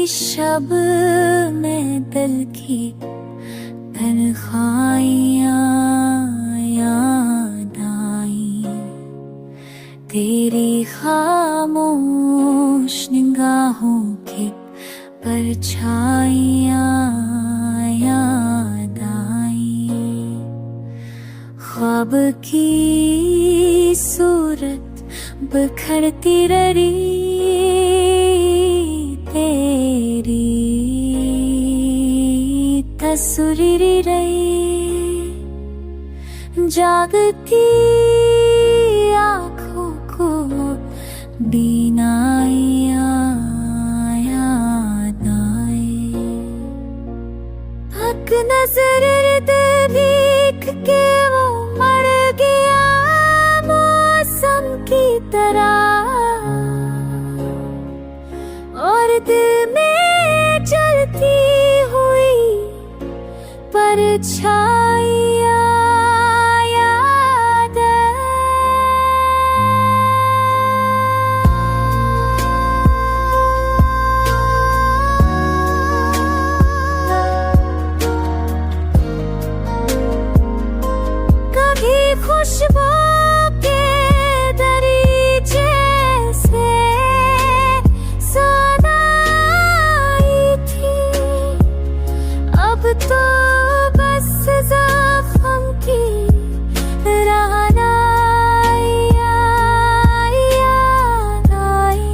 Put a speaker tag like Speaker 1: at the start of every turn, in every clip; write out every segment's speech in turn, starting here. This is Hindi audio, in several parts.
Speaker 1: शब में दिल की तन्हाइयाँ याद आई, तेरी खामोश निगाहों की परछाइयाँ याद आई। ख्वाब की सूरत बिखरती रही तेरी तस्वीर रही, जागती आँखों को बीनाइयाँ याद आए। हक नजर देख के वो मर गया मौसम की तरह, और दिल में चलती हुई परछाइयाँ याद कभी खुशबू के दरीचे से सदाई थी, अब तो बस ज़ख्म की रहनाइयाँ याद आई।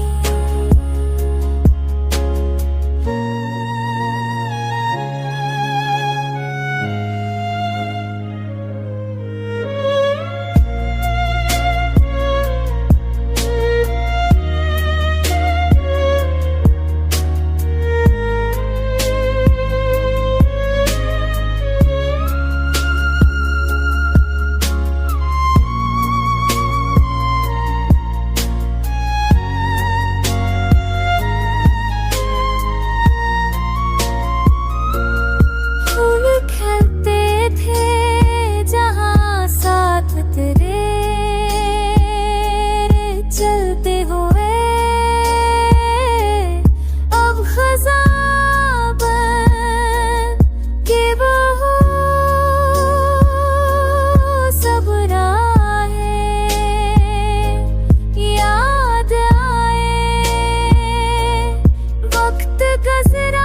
Speaker 1: फूल खिलते थे जहाँ साथ तेरे चलते हुए, अब ख़ज़ां बन के वो सब राहें याद आए। वक्त गुज़रा